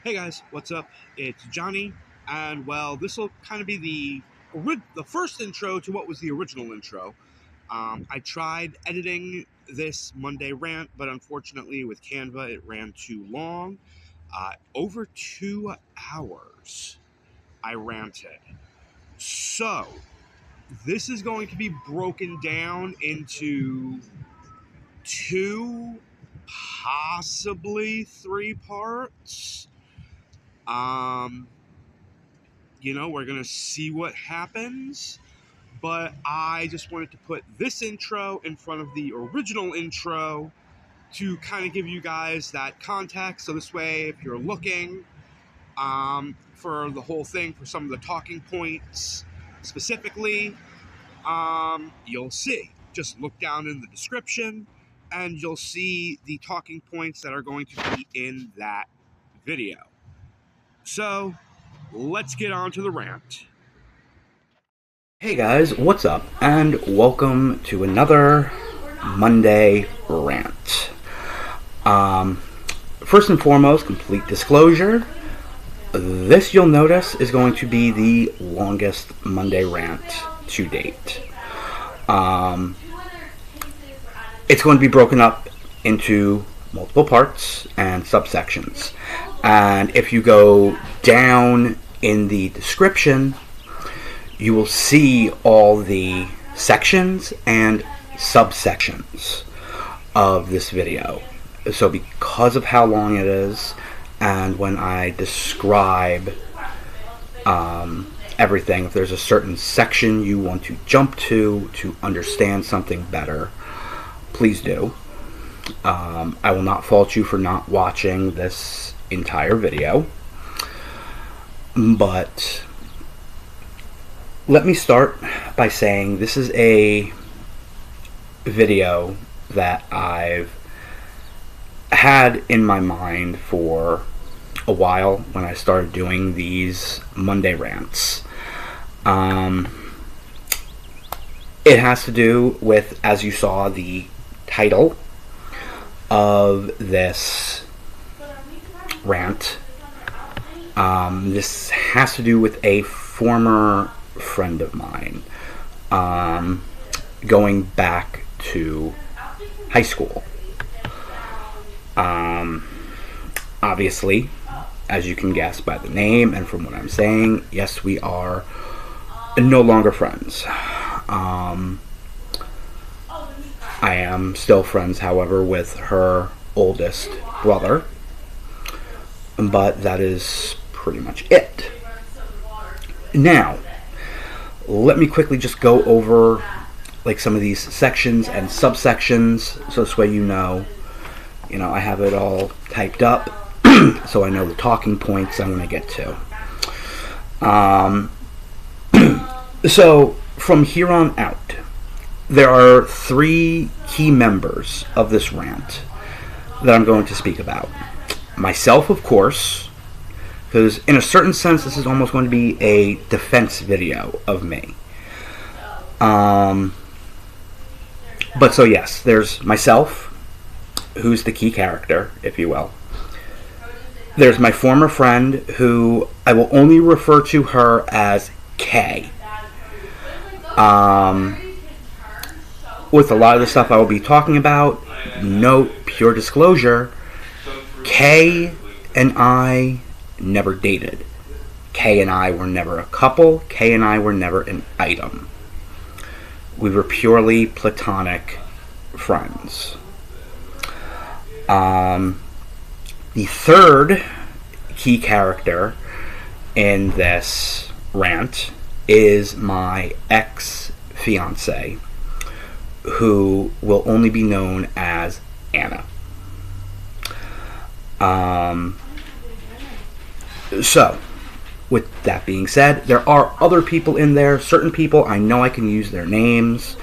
Hey guys, what's up? It's Johnny, and well, this will kind of be the first intro to what was the original intro. I tried editing this Monday rant, but unfortunately, with Canva, it ran too long. Over 2 hours, I ranted. So this is going to be broken down into two, possibly three parts. Um, we're going to see what happens. But I just wanted to put this intro in front of the original intro to kind of give you guys that context. So this way, if you're looking for the whole thing, for some of the talking points specifically, you'll see. Just look down in the description and you'll see the talking points that are going to be in that video. So let's get on to the rant. Hey guys, what's up? And welcome to another Monday Rant. First and foremost, complete disclosure, this you'll notice is going to be the longest Monday Rant to date. It's going to be broken up into multiple parts and subsections. And if you go down in the description, you will see all the sections and subsections of this video. So because of how long it is, and when I describe everything, if there's a certain section you want to jump to understand something better, please do. I will not fault you for not watching this entire video, but let me start by saying this is a video that I've had in my mind for a while when I started doing these Monday rants. It has to do with, as you saw, the title of this rant. This has to do with a former friend of mine, going back to high school. Obviously, as you can guess by the name and from what I'm saying, yes, we are no longer friends. I am still friends, however, with her oldest brother, but that is pretty much it. Now, let me quickly just go over some of these sections and subsections, so this way you know I have it all typed up, so I know the talking points I'm going to get to. So from here on out, there are three key members of this rant that I'm going to speak about. Myself, of course, because in a certain sense this is almost going to be a defense video of me. But so yes, there's myself, who's the key character, if you will. There's my former friend, who I will only refer to her as K. With a lot of the stuff I will be talking about, note, pure disclosure, K and I never dated. Kay and I were never a couple. Kay and I were never an item. We were purely platonic friends. The third key character in this rant is my ex-fiance, who will only be known as Anna. So, with that being said, there are other people in there. Certain people, I know I can use their names.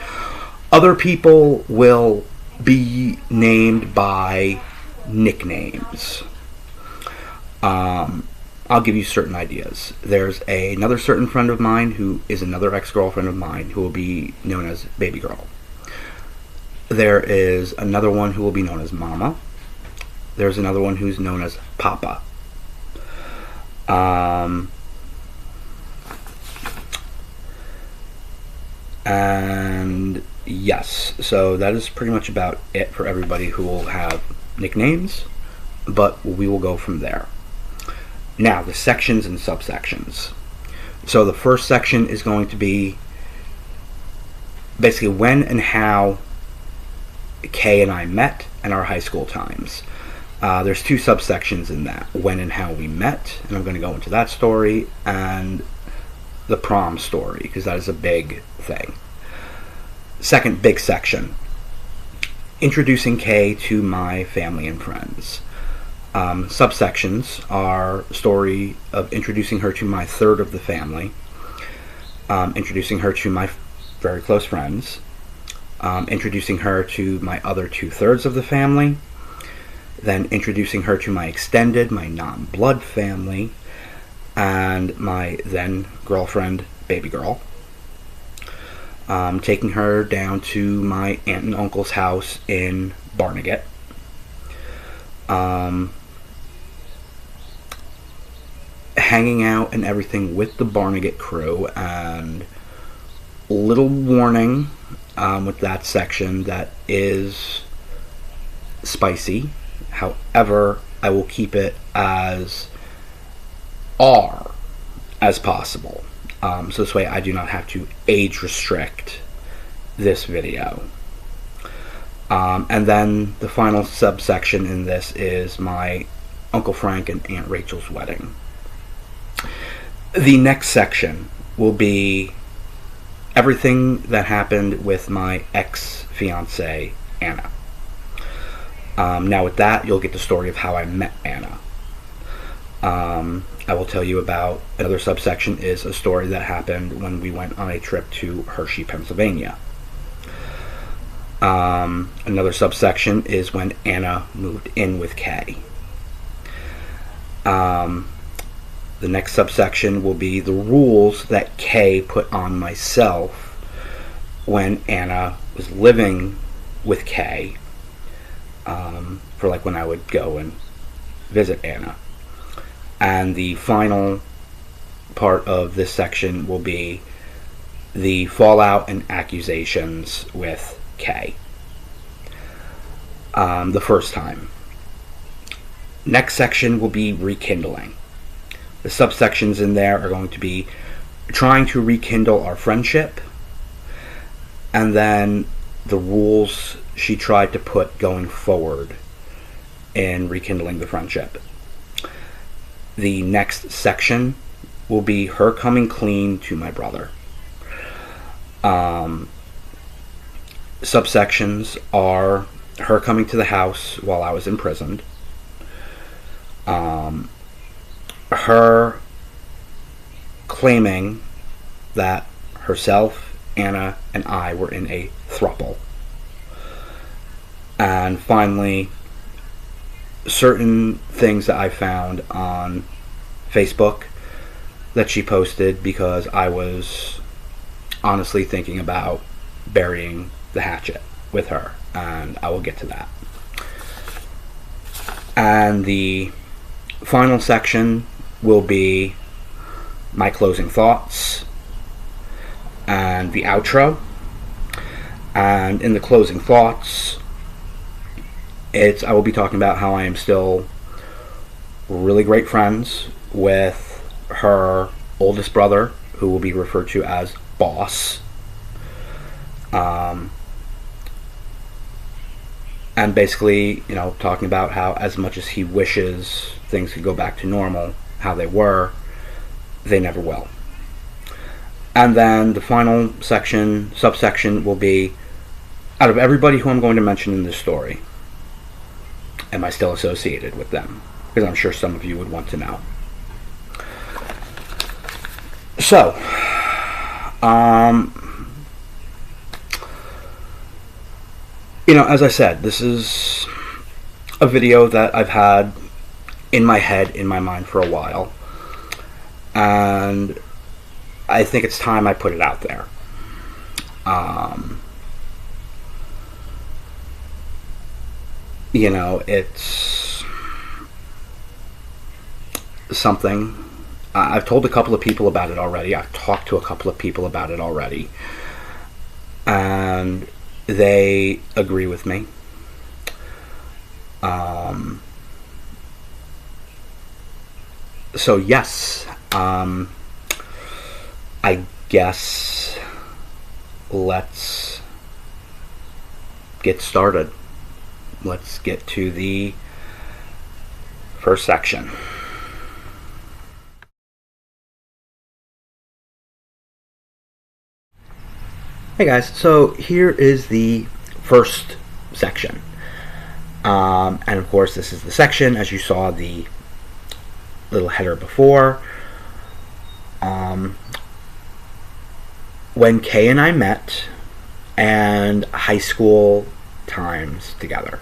Other people will be named by nicknames. I'll give you certain ideas. There's another certain friend of mine who is another ex-girlfriend of mine who will be known as Babygirl. There is another one who will be known as Mama. There's another one who's known as Papa. Um, and yes, so that is pretty much about it for everybody who will have nicknames, but we will go from there. Now, the sections and subsections. So the first section is going to be basically when and how Kay and I met and our high school times. There's two subsections in that: when and how we met, and I'm going to go into that story, and the prom story, because that is a big thing. Second big section: introducing Kay to my family and friends. Subsections are story of introducing her to my third of the family, introducing her to my very close friends, introducing her to my other 2/3 of the family, then introducing her to my extended, my non-blood family, and my then girlfriend, Babygirl. Taking her down to my aunt and uncle's house in Barnegat. Hanging out and everything with the Barnegat crew, and little warning with that section, that is spicy. However, I will keep it as R as possible. So this way I do not have to age restrict this video. And then the final subsection in this is my Uncle Frank and Aunt Rachel's wedding. The next section will be everything that happened with my ex-fiancée, Anna. Now with that, you'll get the story of how I met Anna. I will tell you about another subsection is a story that happened when we went on a trip to Hershey, Pennsylvania. Another subsection is when Anna moved in with Kay. The next subsection will be the rules that Kay put on myself when Anna was living with Kay, for like when I would go and visit Anna. And the final part of this section will be the fallout and accusations with Kay. The first time. Next section will be rekindling. The subsections in there are going to be trying to rekindle our friendship, and then the rules she tried to put going forward in rekindling the friendship. The next section will be her coming clean to my brother. Subsections are her coming to the house while I was imprisoned, her claiming that herself, Anna, and I were in a throuple, and finally certain things that I found on Facebook that she posted, because I was honestly thinking about burying the hatchet with her, and I will get to that. And the final section will be my closing thoughts and the outro. And in the closing thoughts, I will be talking about how I am still really great friends with her oldest brother, who will be referred to as Boss. And basically, talking about how, as much as he wishes things could go back to normal, how they were, they never will. And then the final subsection will be, out of everybody who I'm going to mention in this story, am I still associated with them? Because I'm sure some of you would want to know. So, as I said, this is a video that I've had in my head, in my mind for a while. And I think it's time I put it out there. It's something I've told a couple of people about it already. I've talked to a couple of people about it already. And they agree with me. So yes, I guess let's get started. Let's get to the first section. Hey guys, so here is the first section. And of course this is the section, as you saw the little header before. When Kay and I met, and high school times together.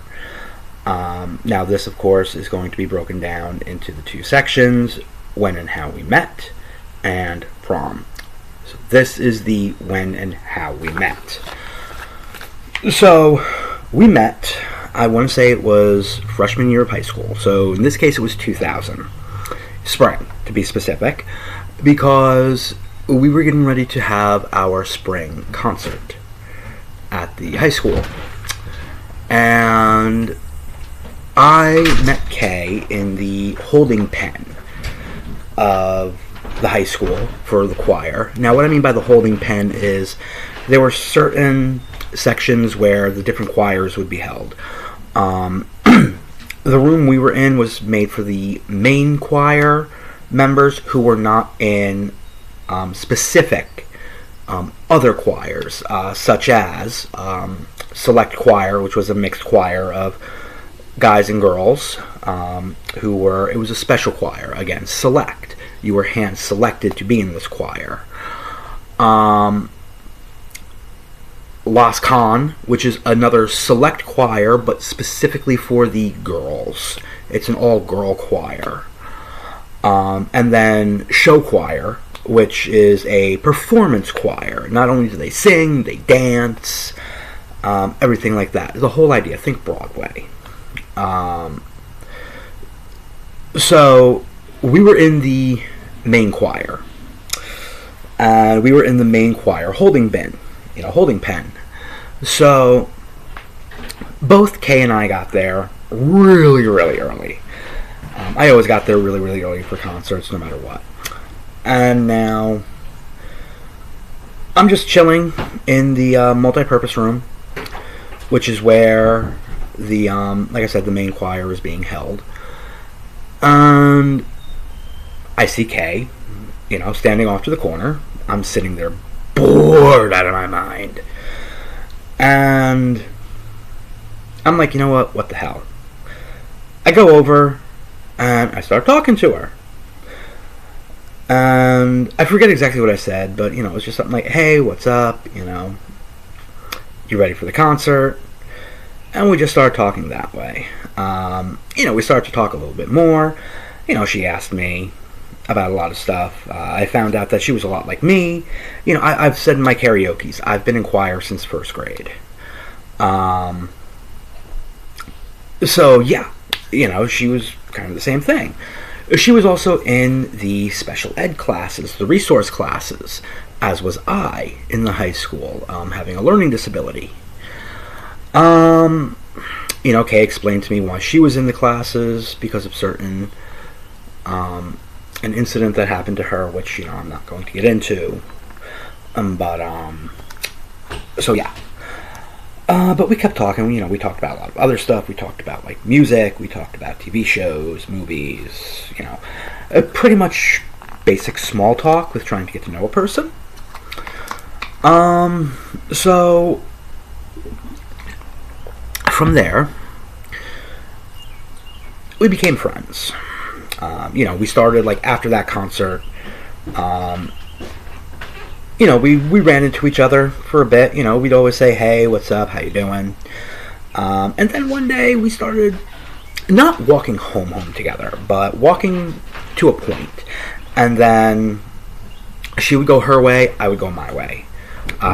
Now this of course is going to be broken down into the two sections, when and how we met, and prom. So this is the when and how we met. So we met, I want to say it was freshman year of high school. So in this case it was 2000. Spring, to be specific, because we were getting ready to have our spring concert at the high school. And I met Kay in the holding pen of the high school for the choir. Now what I mean by the holding pen is there were certain sections where the different choirs would be held. The room we were in was made for the main choir members who were not in specific other choirs, such as select choir, which was a mixed choir of guys and girls who were, it was a special choir, again, select. You were hand selected to be in this choir. Las Con, which is another select choir, but specifically for the girls. It's an all-girl choir. And then show choir, which is a performance choir. Not only do they sing, they dance, everything like that. The whole idea. Think Broadway. So we were in the main choir. We were in the main choir holding pen. So both Kay and I got there really, really early. I always got there really, really early for concerts, no matter what. And now I'm just chilling in the multi-purpose room, which is where the, like I said, the main choir is being held. And I see Kay, standing off to the corner. I'm sitting there bored out of my mind. And I'm like, you know what the hell? I go over and I start talking to her. And I forget exactly what I said, but, it was just something like, hey, what's up? You ready for the concert? And we just started talking that way. We started to talk a little bit more. She asked me about a lot of stuff. I found out that she was a lot like me. I've said in my karaoke's, I've been in choir since first grade. So, yeah, she was kind of the same thing. She was also in the special ed classes, the resource classes, as was I in the high school, having a learning disability. Kay explained to me why she was in the classes because of certain, an incident that happened to her, which, I'm not going to get into. So yeah. But we kept talking, we talked about a lot of other stuff. We talked about, like, music, we talked about TV shows, movies, pretty much basic small talk with trying to get to know a person. So, from there, we became friends. We started, like, after that concert, we ran into each other for a bit. We'd always say, hey, what's up, how you doing? And then one day we started not walking home together, but walking to a point. And then she would go her way, I would go my way.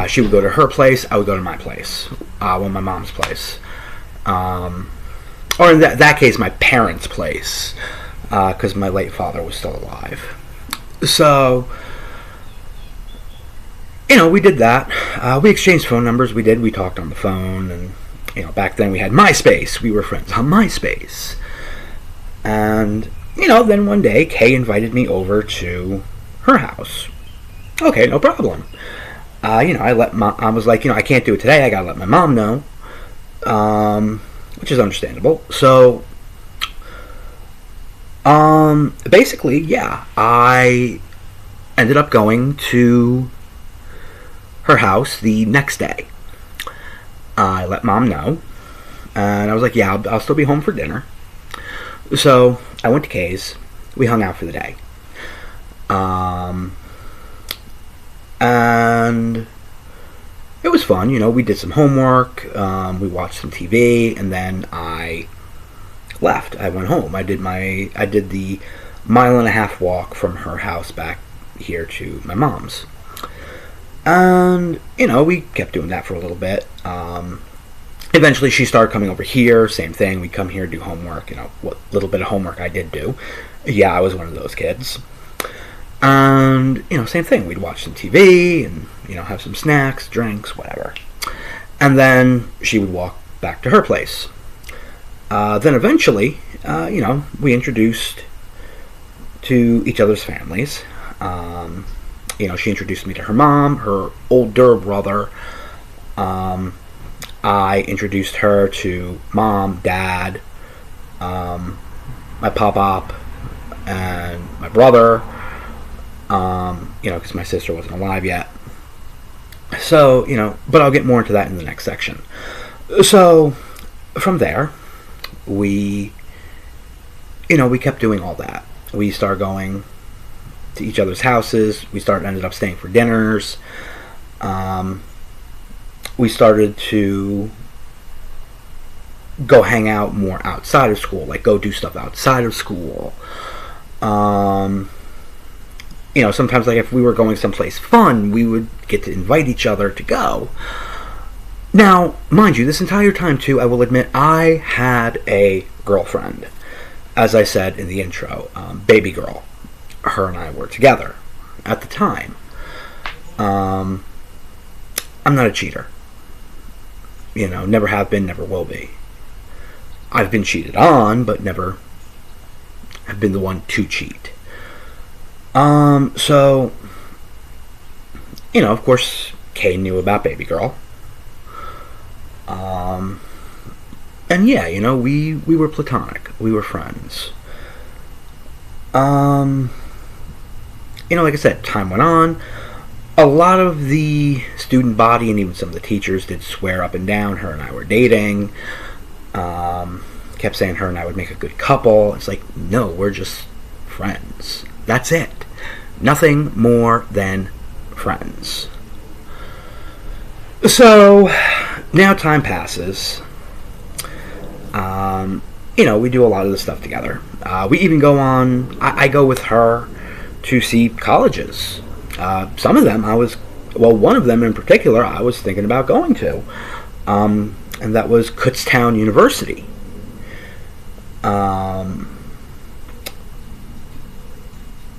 She would go to her place, I would go to my place. My mom's place. Or in that case, my parents' place, because my late father was still alive. So, we did that. We exchanged phone numbers. We talked on the phone, and back then we had MySpace. We were friends on MySpace. And then one day Kay invited me over to her house. Okay, no problem. I was like, I can't do it today. I gotta let my mom know, which is understandable. So, basically, yeah, I ended up going to her house the next day. I let mom know, and I was like, yeah, I'll still be home for dinner. So I went to Kay's. We hung out for the day. And it was fun. We did some homework. We watched some TV, and then I left. I went home. I did the 1.5 mile walk from her house back here to my mom's. And, we kept doing that for a little bit. Eventually she started coming over here. Same thing. We'd come here, do homework. What little bit of homework I did do. Yeah, I was one of those kids. And, same thing. We'd watch some TV and, have some snacks, drinks, whatever. And then she would walk back to her place. Then eventually, we introduced to each other's families. She introduced me to her mom, her older brother. I introduced her to mom, dad, my pop-op, and my brother, because my sister wasn't alive yet. So, but I'll get more into that in the next section. So, from there, we kept doing all that. We started going to each other's houses. We ended up staying for dinners. We started to go hang out more outside of school, like go do stuff outside of school. Sometimes like if we were going someplace fun, we would get to invite each other to go. Now, mind you, this entire time too, I will admit, I had a girlfriend. As I said in the intro, Babygirl. Her and I were together at the time. I'm not a cheater. Never have been, never will be. I've been cheated on, but never have been the one to cheat. So, of course, Kay knew about Babygirl. And yeah, we were platonic. We were friends. Like I said, time went on. A lot of the student body and even some of the teachers did swear up and down her and I were dating. Kept saying her and I would make a good couple. It's like, no, we're just friends. That's it. Nothing more than friends. So, now time passes. We do a lot of this stuff together. We even go on, I go with her to see colleges. Some of them one of them in particular I was thinking about going to. And that was Kutztown University.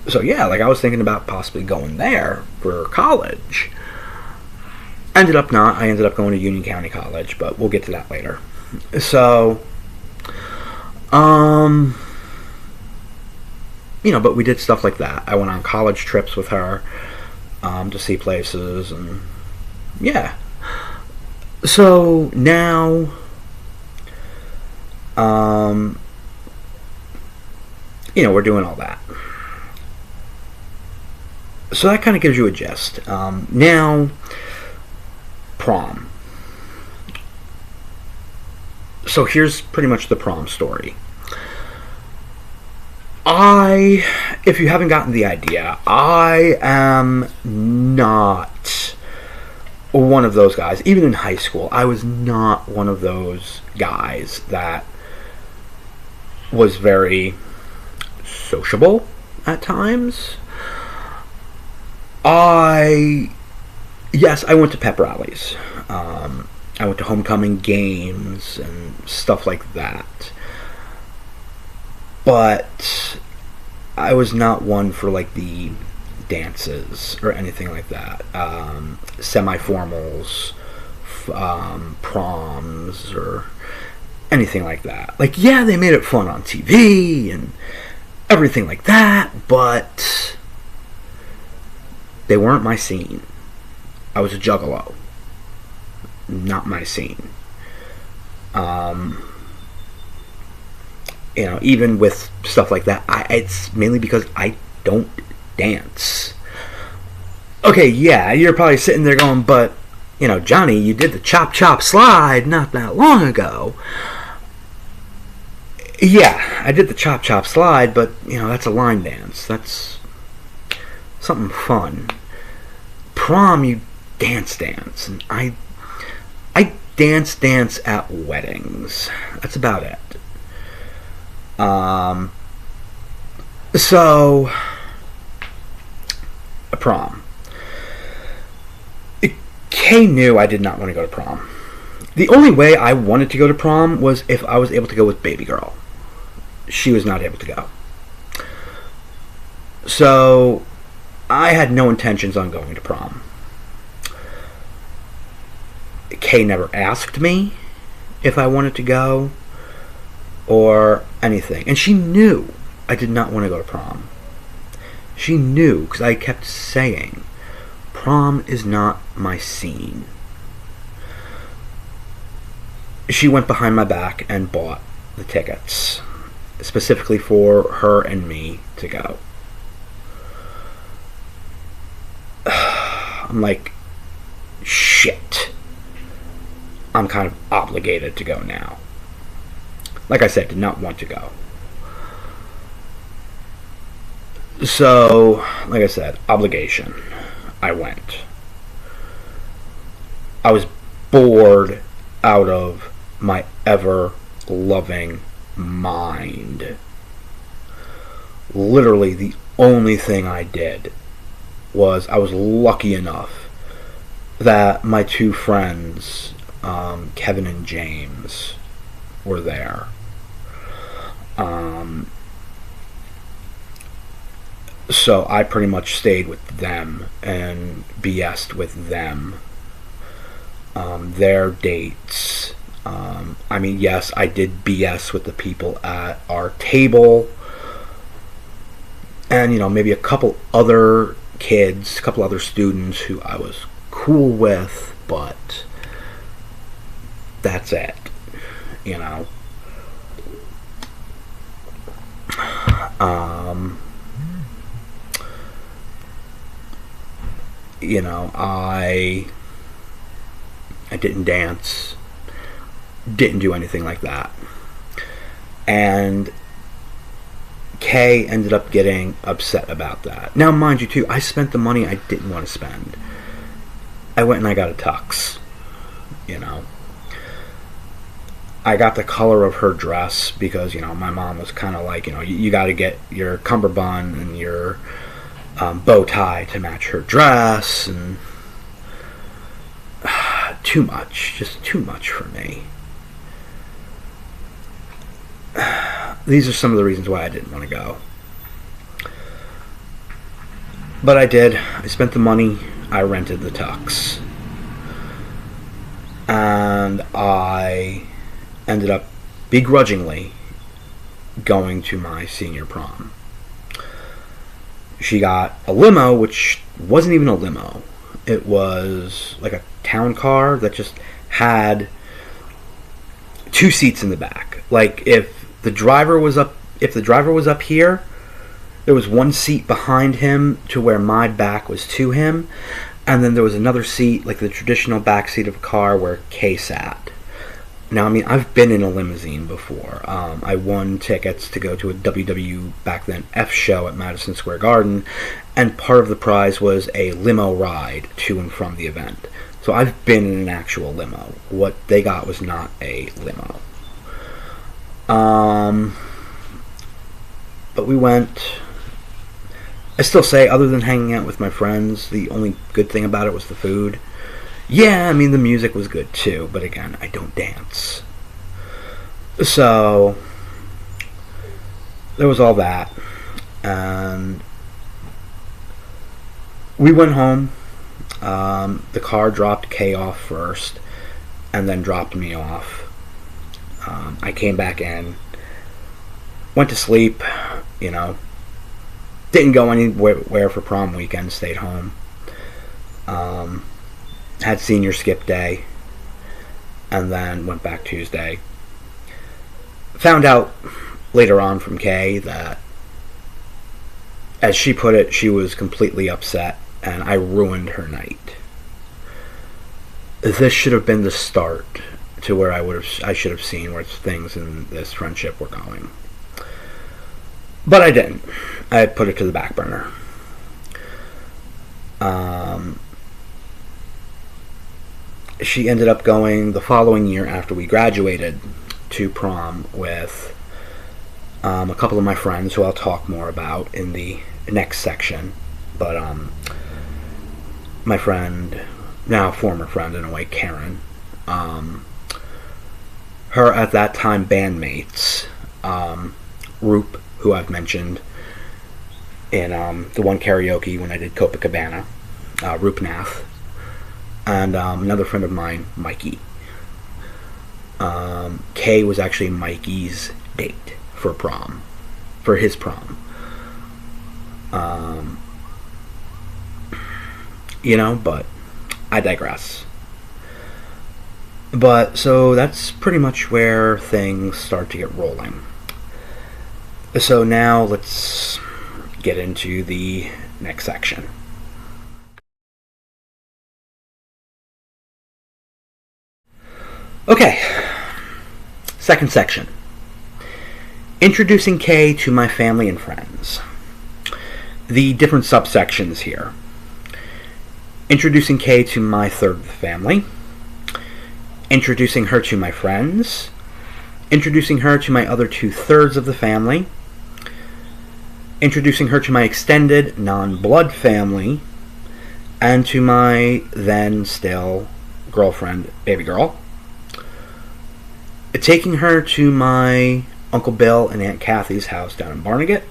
So yeah, I was thinking about possibly going there for college. Ended up not. I ended up going to Union County College, but we'll get to that later. So, but we did stuff like that. I went on college trips with her to see places, and yeah. So now, we're doing all that. So that kind of gives you a gist. Now, prom. So here's pretty much the prom story. If you haven't gotten the idea, I am not one of those guys. Even in high school, I was not one of those guys that was very sociable at times. Yes, I went to pep rallies. I went to homecoming games and stuff like that. But I was not one for the dances or anything like that. Semi-formals, proms, or anything like that. Like, yeah, they made it fun on TV and everything like that, but they weren't my scene. I was a juggalo. Not my scene. Even with stuff like that, it's mainly because I don't dance. Okay, yeah, you're probably sitting there going, but, Johnny, you did the chop chop slide not that long ago. Yeah, I did the chop chop slide, but, that's a line dance. That's something fun. Prom, you dance. And I dance at weddings. That's about it. So, a prom. Kay knew I did not want to go to prom. The only way I wanted to go to prom was if I was able to go with Babygirl. She was not able to go. So, I had no intentions on going to prom. Kay never asked me if I wanted to go or anything. And she knew I did not want to go to prom. She knew because I kept saying, prom is not my scene. She went behind my back and bought the tickets, specifically for her and me to go. I'm like, shit. I'm kind of obligated to go now. Like I said, did not want to go. So, like I said, obligation. I went. I was bored out of my ever-loving mind. Literally, the only thing I did was I was lucky enough that my two friends, Kevin and James, were there. So I pretty much stayed with them and BS'd with them. Their dates. Yes, I did BS with the people at our table. And, maybe a couple other kids, a couple other students who I was cool with, but that's it. I didn't dance, didn't do anything like that. And Kay ended up getting upset about that. Now, mind you, too, I spent the money I didn't want to spend. I went and I got a tux, I got the color of her dress because, my mom was kind of like, you got to get your cummerbund and your bow tie to match her dress, and too much, just too much for me. These are some of the reasons why I didn't want to go. But I did. I spent the money. I rented the tux. And I ended up begrudgingly going to my senior prom. She got a limo, which wasn't even a limo. It was like a town car that just had two seats in the back. Like if the driver was up here, there was one seat behind him to where my back was to him, and then there was another seat, like the traditional back seat of a car, where Kay sat. Now, I've been in a limousine before. I won tickets to go to a WW back then F show at Madison Square Garden, and part of the prize was a limo ride to and from the event. So I've been in an actual limo. What they got was not a limo. But we went. I still say, other than hanging out with my friends, the only good thing about it was the food. Yeah, the music was good too, but again, I don't dance. So, there was all that. And We went home. The car dropped Kay off first, and then dropped me off. I came back in, went to sleep, didn't go anywhere for prom weekend, stayed home. Had senior skip day, and then went back Tuesday. Found out later on from Kay that, as she put it, she was completely upset and I ruined her night. This should have been the start to where I should have seen where things in this friendship were going. But I didn't. I put it to the back burner. She ended up going the following year after we graduated to prom with a couple of my friends who I'll talk more about in the next section. But my friend, now former friend in a way, Karen, her at that time bandmates, Roop, who I've mentioned in the one karaoke when I did Copacabana, Roop Nath, and another friend of mine, Mikey. Kay was actually Mikey's date for prom, for his prom. But I digress. But so that's pretty much where things start to get rolling. So now let's get into the next section. Okay, second section. Introducing Kay to my family and friends. The different subsections here. Introducing Kay to my third of the family. Introducing her to my friends. Introducing her to my other 2/3 of the family. Introducing her to my extended non-blood family. And to my then still girlfriend, Babygirl. Taking her to my Uncle Bill and Aunt Kathy's house down in Barnegat.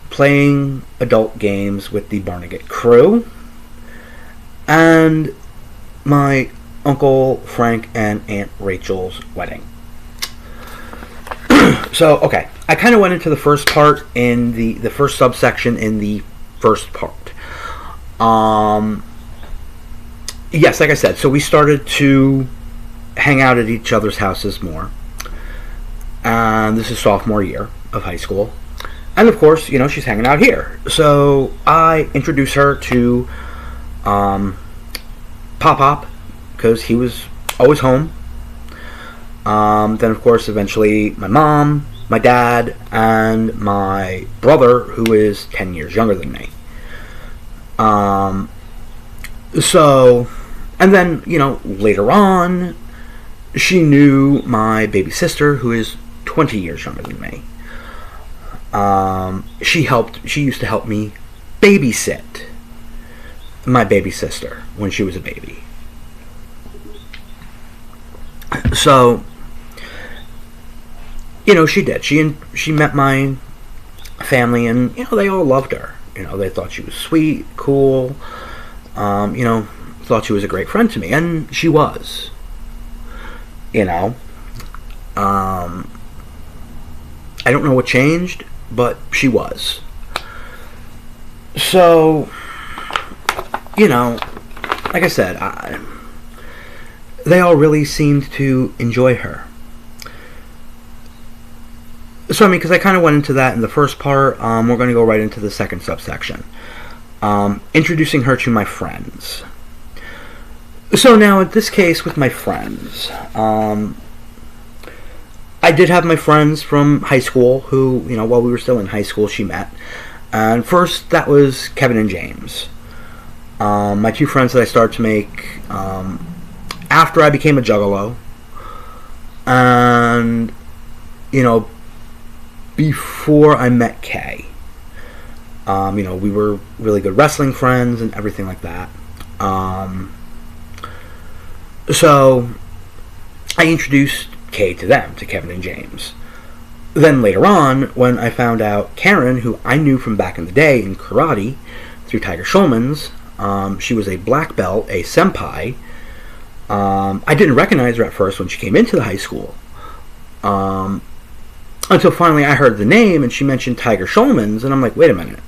Playing adult games with the Barnegat crew. And my Uncle Frank and Aunt Rachel's wedding. So, okay, I kind of went into the first part in the first subsection in the first part. Yes, like I said, so we started to hang out at each other's houses more. And this is sophomore year of high school. And of course, she's hanging out here. So I introduced her to Pop, because he was always home. Then of course, eventually my mom, my dad, and my brother, who is 10 years younger than me. And then, later on, she knew my baby sister, who is 20 years younger than me. She used to help me babysit my baby sister when she was a baby. So, she did. She met my family, and they all loved her. They thought she was sweet, cool. Thought she was a great friend to me, and she was. I don't know what changed, but she was. So, like I said, they all really seemed to enjoy her. So, because I kind of went into that in the first part, we're going to go right into the second subsection. Introducing her to my friends. So now, in this case, with my friends, I did have my friends from high school who, while we were still in high school, she met. And first, that was Kevin and James. My two friends that I started to make after I became a juggalo. And, before I met Kay. We were really good wrestling friends and everything like that. So, I introduced Kay to them, to Kevin and James. Then later on, when I found out Karen, who I knew from back in the day in karate, through Tiger Schulman's. She was a black belt, a senpai. I didn't recognize her at first when she came into the high school. Until finally I heard the name and she mentioned Tiger Schulman's, and I'm like, wait a minute.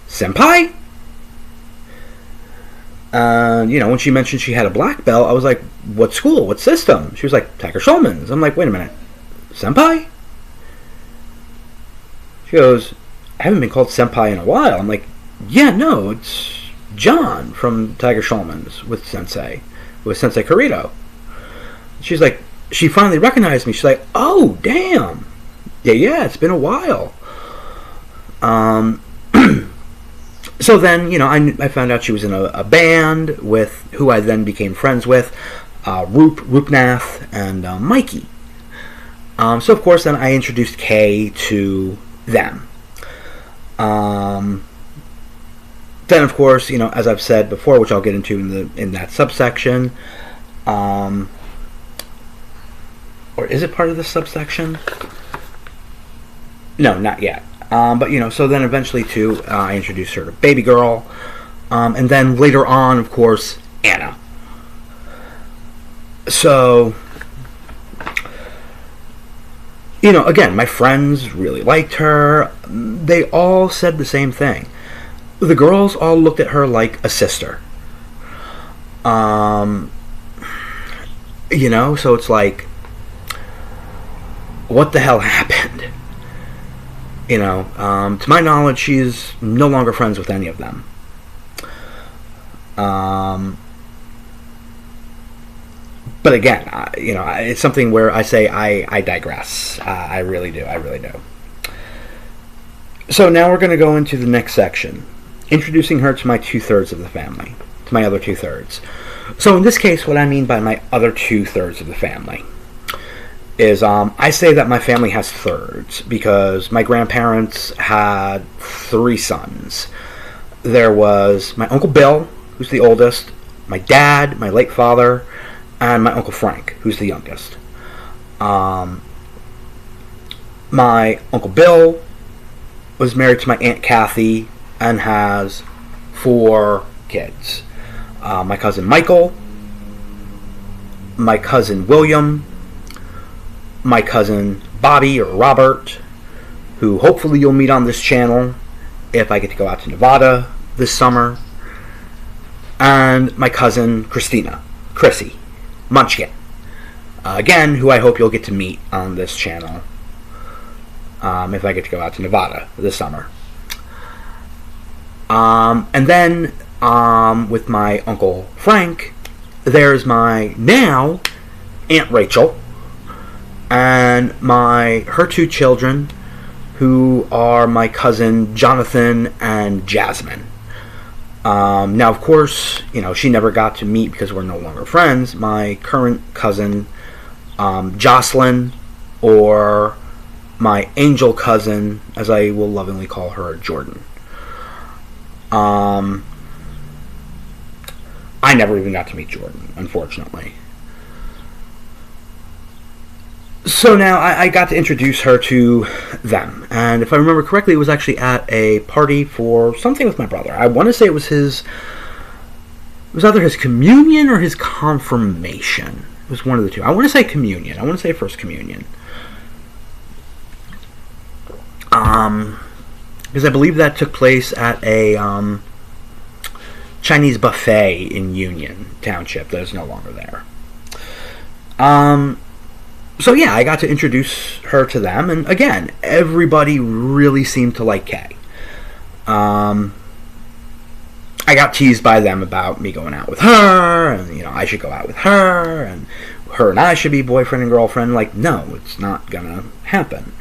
Senpai? When she mentioned she had a black belt, I was like, what school? What system? She was like, Tiger Schulman's. I'm like, wait a minute. Senpai? She goes, I haven't been called senpai in a while. I'm like, yeah, no, it's John from Tiger Schulman's with Sensei Corito. She's like, she finally recognized me. She's like, oh, damn. Yeah, it's been a while. So then, I found out she was in a band with who I then became friends with, Roopnath and Mikey. So of course then I introduced Kay to them. Then of course, as I've said before, which I'll get into in that subsection, or is it part of the subsection? No, not yet. So then eventually too, I introduced her to Babygirl, and then later on, of course, Anna. So, again, my friends really liked her. They all said the same thing. The girls all looked at her like a sister. So it's like, what the hell happened? To my knowledge, she is no longer friends with any of them. But again, it's something where I say I digress. I really do. So now we're going to go into the next section, introducing her to my 2/3 of the family, to my other 2/3. So in this case, what I mean by my other 2/3 of the family is I say that my family has thirds because my grandparents had 3 sons. There was my Uncle Bill, who's the oldest, my dad, my late father, and my Uncle Frank, who's the youngest. My Uncle Bill was married to my Aunt Kathy and has 4 kids. My cousin Michael, my cousin William, my cousin Bobby or Robert, who hopefully you'll meet on this channel if I get to go out to Nevada this summer, and my cousin Chrissy Munchkin, again, who I hope you'll get to meet on this channel if I get to go out to Nevada this summer. And then with my Uncle Frank, there's my now Aunt Rachel and her 2 children, who are my cousin Jonathan and Jasmine. Now, of course, she never got to meet because we're no longer friends. My current cousin, Jocelyn, or my angel cousin, as I will lovingly call her, Jordan. I never even got to meet Jordan, unfortunately. So now I got to introduce her to them, and if I remember correctly, it was actually at a party for something with my brother. I want to say it was either his communion or his confirmation. It was one of the two. I want to say communion. I want to say first communion. Because I believe that took place at a Chinese buffet in Union Township that is no longer there. So yeah, I got to introduce her to them, and again, everybody really seemed to like Kay. I got teased by them about me going out with her, and I should go out with her, and her and I should be boyfriend and girlfriend. Like, no, it's not gonna happen.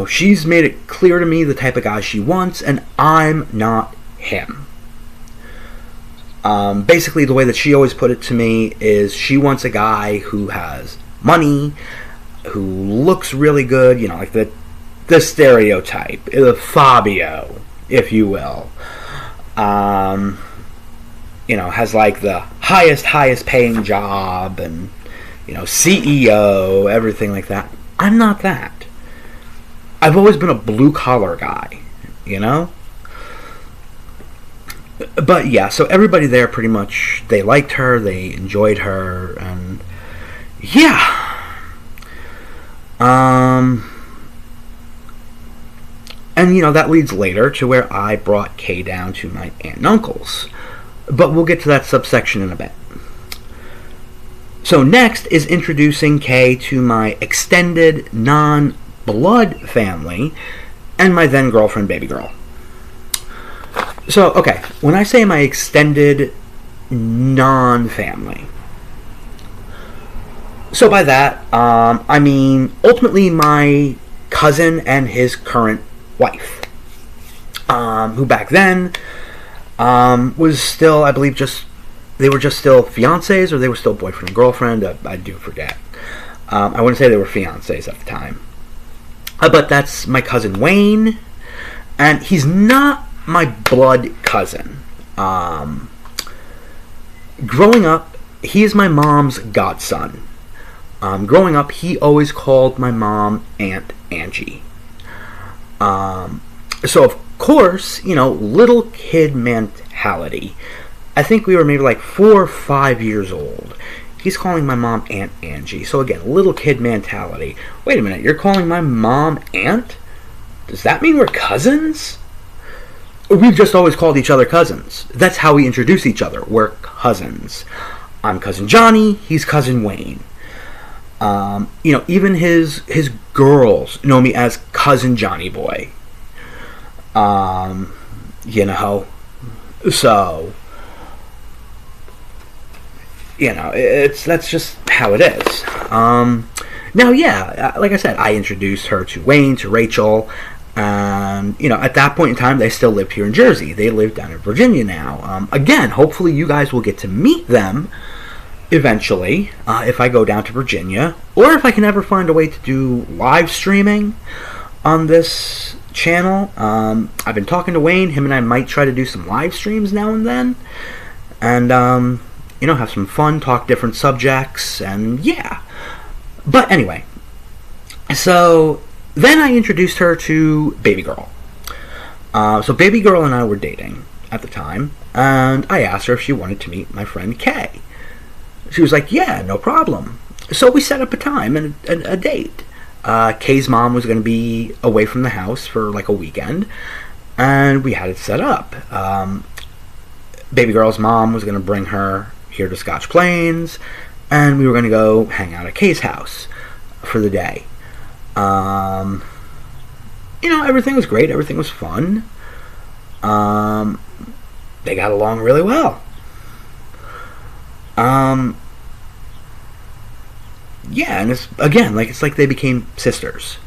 She's made it clear to me the type of guy she wants, and I'm not him. Basically, the way that she always put it to me is she wants a guy who has money, who looks really good, like the stereotype, the Fabio, if you will. Has like the highest paying job and, CEO, everything like that. I'm not that. I've always been a blue collar guy, But yeah, so everybody there pretty much, they liked her, they enjoyed her, and yeah. And that leads later to where I brought Kay down to my aunt and uncle's. But we'll get to that subsection in a bit. So next is introducing Kay to my extended non-blood family and my then girlfriend Babygirl. So, okay, when I say my extended non-family, so by that, I mean ultimately my cousin and his current wife, who back then was still, I believe, they were just still fiancés, or they were still boyfriend and girlfriend. I do forget. I wouldn't say they were fiancés at the time. But that's my cousin Wayne, and he's not my blood cousin. Growing up, he is my mom's godson. Growing up, he always called my mom Aunt Angie. So of course, little kid mentality. I think we were maybe like 4 or 5 years old. He's calling my mom Aunt Angie. So again, little kid mentality. Wait a minute, you're calling my mom Aunt? Does that mean we're cousins? We've just always called each other cousins. That's how we introduce each other. We're cousins. I'm cousin Johnny, he's cousin Wayne. Even his girls know me as cousin Johnny Boy. So that's just how it is. Now, yeah, like I said, I introduced her to Wayne, to Rachel, and at that point in time, they still lived here in Jersey. They live down in Virginia now. Again, hopefully, you guys will get to meet them eventually, if I go down to Virginia, or if I can ever find a way to do live streaming on this channel. I've been talking to Wayne. Him and I might try to do some live streams now and then, and have some fun, talk different subjects, and yeah. But anyway, so then I introduced her to Babygirl. So Babygirl and I were dating at the time, and I asked her if she wanted to meet my friend Kay. She was like, yeah, no problem. So we set up a time and a date. Kay's mom was going to be away from the house for like a weekend, and we had it set up. Babygirl's mom was going to bring her here to Scotch Plains, and we were going to go hang out at Kay's house for the day. Everything was great. Everything was fun. They got along really well. Yeah, and it's like they became sisters.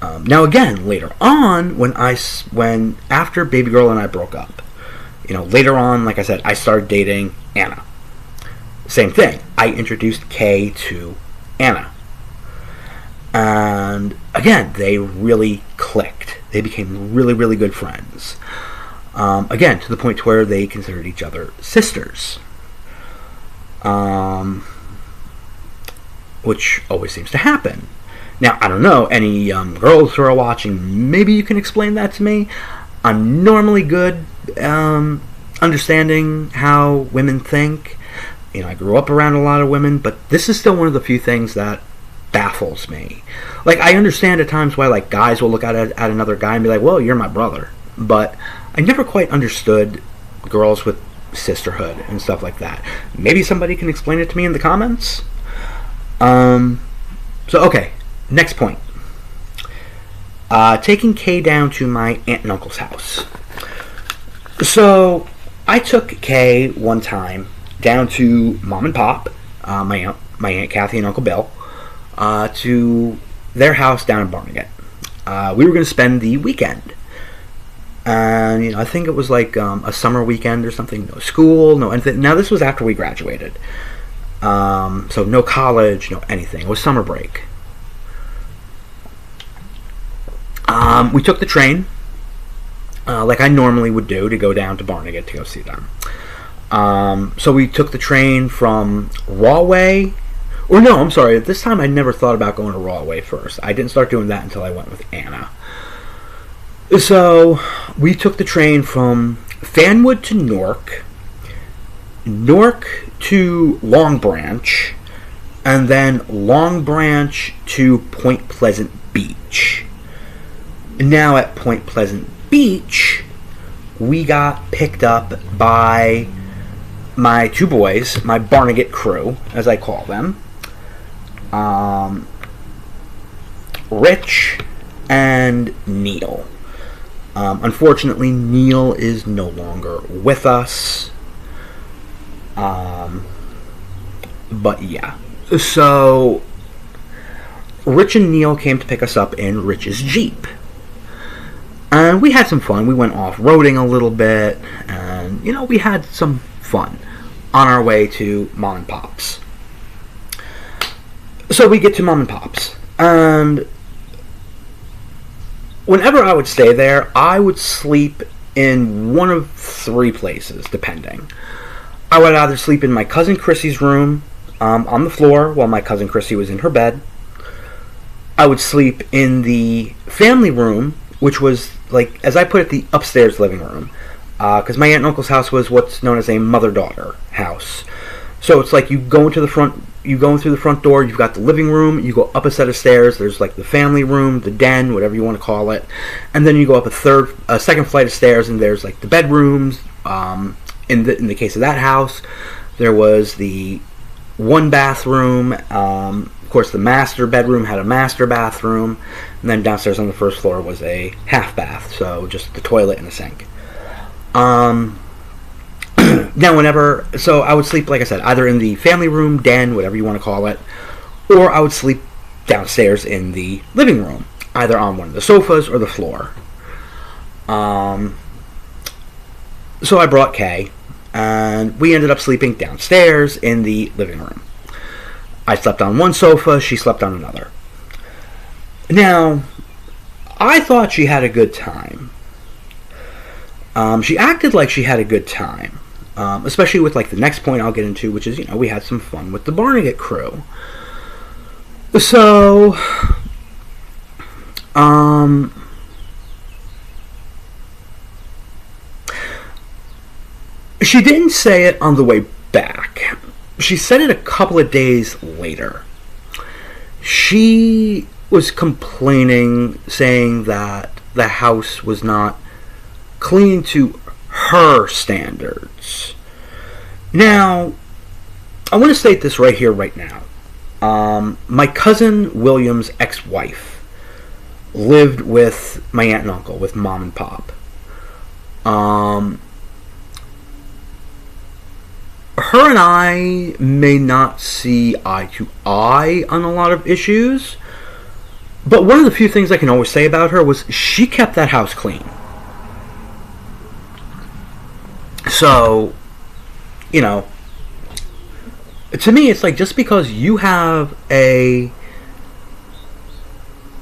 Now again, later on, when after Babygirl and I broke up, later on, like I said, I started dating Anna. Same thing. I introduced Kay to Anna. And again, they really clicked. They became really, really good friends. Again, to the point where they considered each other sisters. Which always seems to happen. Now, I don't know, any girls who are watching, maybe you can explain that to me. I'm normally good understanding how women think. I grew up around a lot of women, but this is still one of the few things that baffles me. Like, I understand at times why, like, guys will look at another guy and be like, well, you're my brother. But I never quite understood girls with sisterhood and stuff like that. Maybe somebody can explain it to me in the comments. Okay, next point. Taking Kay down to my aunt and uncle's house. So, I took Kay one time down to Mom and Pop, my Aunt Kathy and Uncle Bill, to their house down in Barnegat. We were going to spend the weekend. And, I think it was like a summer weekend or something. No school, no anything. Now, this was after we graduated. So no college, no anything. It was summer break. We took the train, like I normally would do, to go down to Barnegat to go see them. So we took the train from Rahway. Or no, I'm sorry. At this time, I never thought about going to Rahway first. I didn't start doing that until I went with Anna. So we took the train from Fanwood to Newark, Newark to Long Branch, and then Long Branch to Point Pleasant Beach. Now at Point Pleasant Beach, we got picked up by my two boys, my Barnegat crew, as I call them, Rich and Neil. Unfortunately, Neil is no longer with us. But yeah. So, Rich and Neil came to pick us up in Rich's Jeep. And we had some fun. We went off-roading a little bit. And, we had some fun on our way to Mom and Pop's. So we get to Mom and Pop's. And whenever I would stay there, I would sleep in one of three places, depending. I would either sleep in my cousin Chrissy's room on the floor while my cousin Chrissy was in her bed. I would sleep in the family room, which was, like, as I put it, the upstairs living room. Because my aunt and uncle's house was what's known as a mother-daughter house. So it's like you go in through the front door, you've got the living room, you go up a set of stairs, there's like the family room, the den, whatever you want to call it, and then you go up a second flight of stairs, and there's like the bedrooms. In the case of that house, there was the one bathroom. Of course, the master bedroom had a master bathroom, and then downstairs on the first floor was a half bath, so just the toilet and a sink. Now, so I would sleep, like I said, either in the family room, den, whatever you want to call it, or I would sleep downstairs in the living room, either on one of the sofas or the floor. So I brought Kay, and we ended up sleeping downstairs in the living room. I slept on one sofa, she slept on another. Now, I thought she had a good time. She acted like she had a good time, especially with like the next point I'll get into, which is, we had some fun with the Barnegat crew. So, she didn't say it on the way back. She said it a couple of days later. She was complaining, saying that the house was not clean to her standards. Now, I want to state this right here, right now. My cousin William's ex-wife lived with my aunt and uncle, with Mom and Pop. Her and I may not see eye to eye on a lot of issues, but one of the few things I can always say about her was she kept that house clean. So, to me, it's like, just because you have a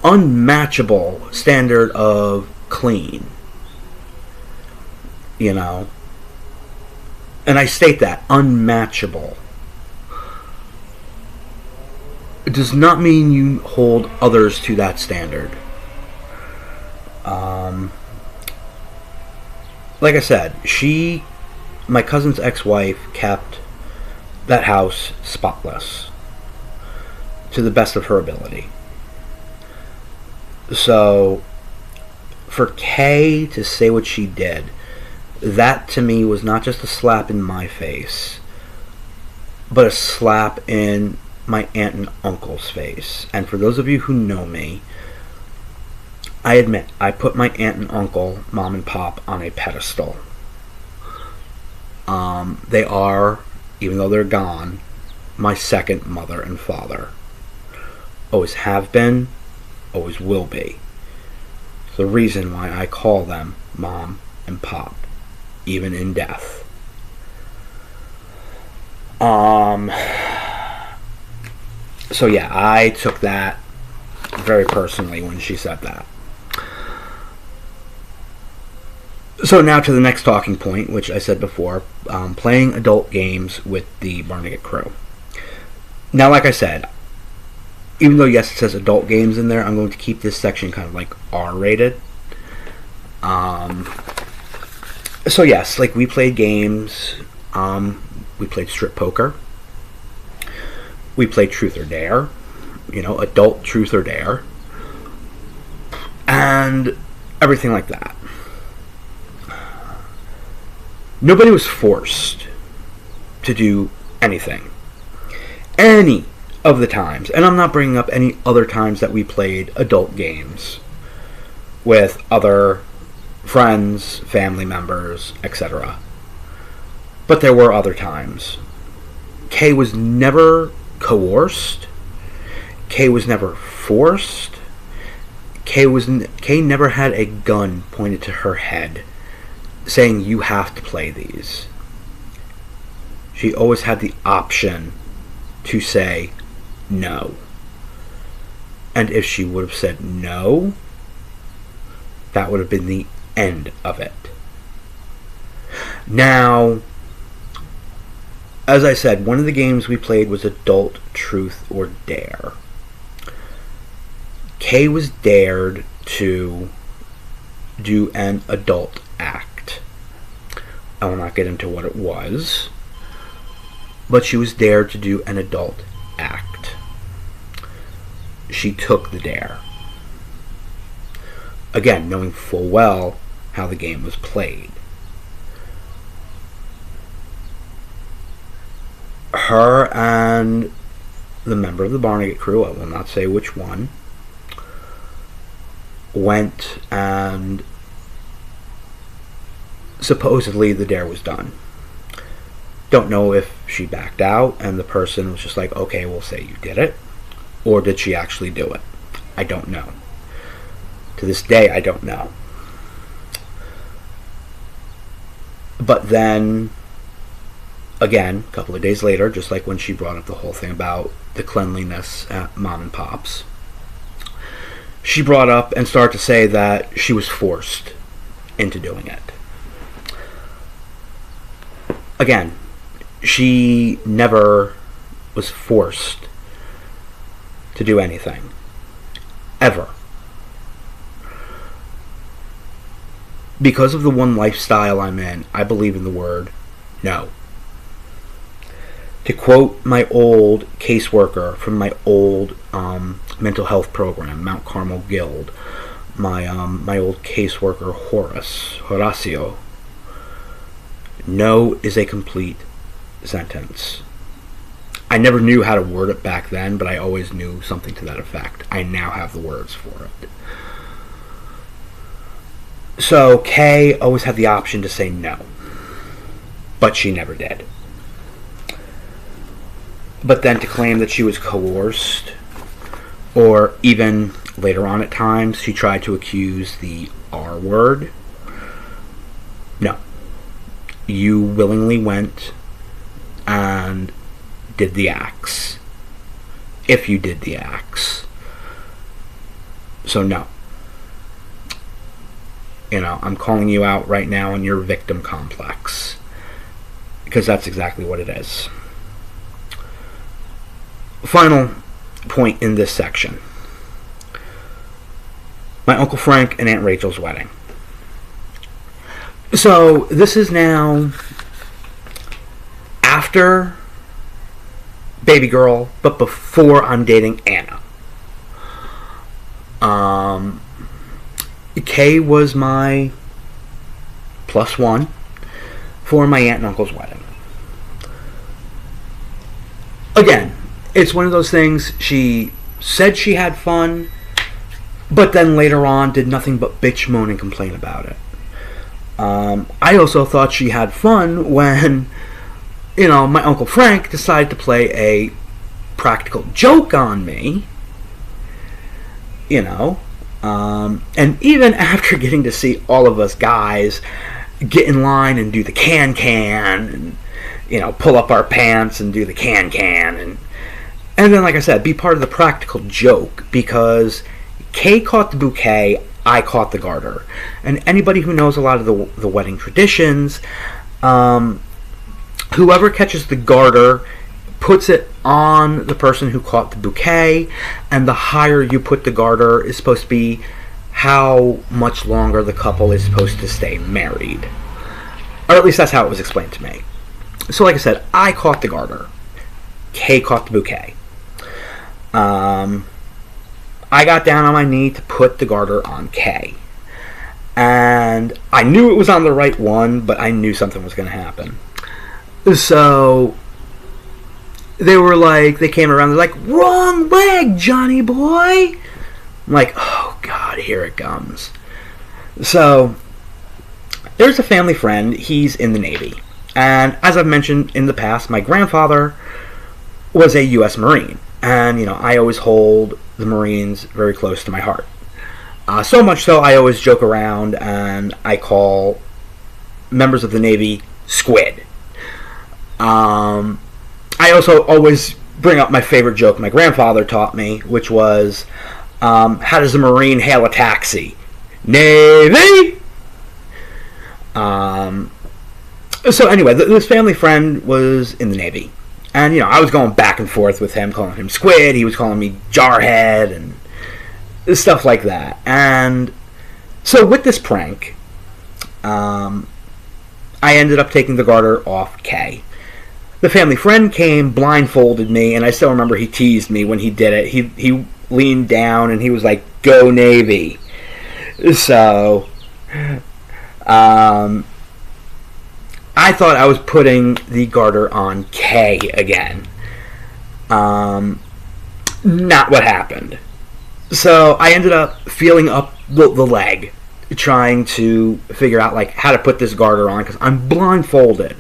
unmatchable standard of clean, and I state that, unmatchable, it does not mean you hold others to that standard. Like I said, my cousin's ex-wife, kept that house spotless to the best of her ability. So, for Kay to say what she did, that to me was not just a slap in my face, but a slap in my aunt and uncle's face. And for those of you who know me, I admit I put my aunt and uncle, Mom and Pop, on a pedestal. They are, even though they're gone, my second mother and father. Always have been, always will be. It's the reason why I call them Mom and Pop, even in death. So yeah, I took that very personally when she said that. So now to the next talking point, which I said before, playing adult games with the Barnegat crew. Now, like I said, even though, yes, it says adult games in there, I'm going to keep this section kind of like R-rated. So yes, like we played games. We played strip poker. We played truth or dare. Adult truth or dare. And everything like that. Nobody was forced to do anything. Any of the times. And I'm not bringing up any other times that we played adult games with other friends, family members, etc. But there were other times. Kay was never coerced. Kay was never forced. Kay never had a gun pointed to her head saying you have to play these. She always had the option to say no. And if she would have said no, that would have been the end of it. Now, as I said, one of the games we played was Adult Truth or Dare. Kay was dared to do an adult act. I will not get into what it was, but she was dared to do an adult act. She took the dare. Again, knowing full well how the game was played. Her and the member of the Barnegat crew, I will not say which one, went and supposedly the dare was done. Don't know if she backed out and the person was just like, okay, we'll say you did it, or did she actually do it? I don't know. To this day, I don't know. But then, again, a couple of days later, just like when she brought up the whole thing about the cleanliness at Mom and Pop's, she brought up and started to say that she was forced into doing it. Again, she never was forced to do anything. Ever. Because of the one lifestyle I'm in, I believe in the word no. To quote my old caseworker from my old mental health program, Mount Carmel Guild, my old caseworker Horacio, no is a complete sentence. I never knew how to word it back then, but I always knew something to that effect. I now have the words for it. So Kay always had the option to say no, but she never did. But then to claim that she was coerced, or even later on at times, she tried to accuse the R word. No. You willingly went and did the acts. If you did the acts. So no. I'm calling you out right now on your victim complex. Because that's exactly what it is. Final point in this section. My Uncle Frank and Aunt Rachel's wedding. So, this is now after Babygirl, but before I'm dating Anna. Kay was my +1 for my aunt and uncle's wedding. Again, it's one of those things, she said she had fun, but then later on did nothing but bitch, moan, and complain about it. I also thought she had fun when, my Uncle Frank decided to play a practical joke on me. And even after getting to see all of us guys get in line and do the can and, pull up our pants and do the can and then, like I said, be part of the practical joke, because Kay caught the bouquet, I caught the garter. And anybody who knows a lot of the wedding traditions, whoever catches the garter puts it on the person who caught the bouquet, and the higher you put the garter is supposed to be how much longer the couple is supposed to stay married. Or at least that's how it was explained to me. So like I said, I caught the garter. Kay caught the bouquet. I got down on my knee to put the garter on Kay. And I knew it was on the right one, but I knew something was going to happen. So they came around, they're like, wrong leg, Johnny boy. I'm like, oh God, here it comes. So there's a family friend, he's in the Navy. And as I've mentioned in the past, my grandfather was a U.S. Marine. And, I always hold the Marines very close to my heart. So much so, I always joke around and I call members of the Navy squid. I also always bring up my favorite joke my grandfather taught me, which was, how does a Marine hail a taxi? Navy! So anyway, this family friend was in the Navy. And, I was going back and forth with him, calling him squid. He was calling me jarhead and stuff like that. And so with this prank, I ended up taking the garter off Kay. The family friend came, blindfolded me, and I still remember he teased me when he did it. He leaned down and he was like, "Go Navy." So I thought I was putting the garter on Kay again. Not what happened. So I ended up feeling up the leg, trying to figure out how to put this garter on because I'm blindfolded.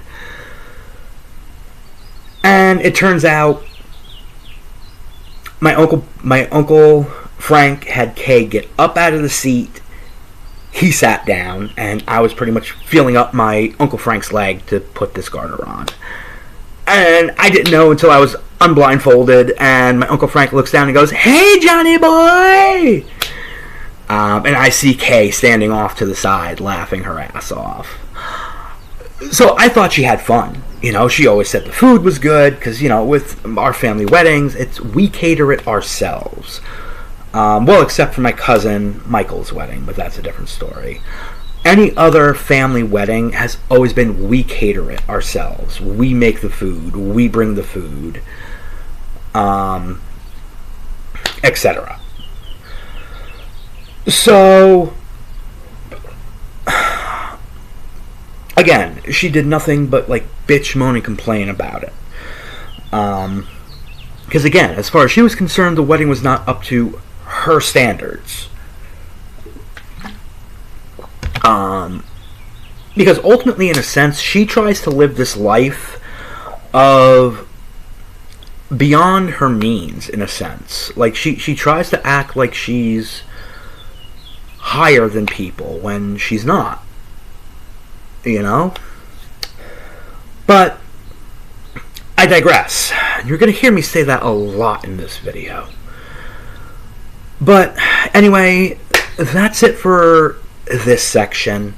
And it turns out my uncle Frank had Kay get up out of the seat. He sat down, and I was pretty much feeling up my Uncle Frank's leg to put this garter on. And I didn't know until I was unblindfolded, and my Uncle Frank looks down and goes, "Hey, Johnny boy!" And I see Kay standing off to the side, laughing her ass off. So I thought she had fun. She always said the food was good, because, with our family weddings, we cater it ourselves. Well, except for my cousin Michael's wedding, but that's a different story. Any other family wedding has always been we cater it ourselves. We make the food. We bring the food. Etc. So, again, she did nothing but bitch, moan, and complain about it. Because again, as far as she was concerned, the wedding was not up to her standards. Because ultimately, in a sense, she tries to live this life of beyond her means, in a sense. She tries to act like she's higher than people when she's not. But I digress. You're going to hear me say that a lot in this video. But anyway, that's it for this section.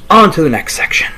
On to the next section.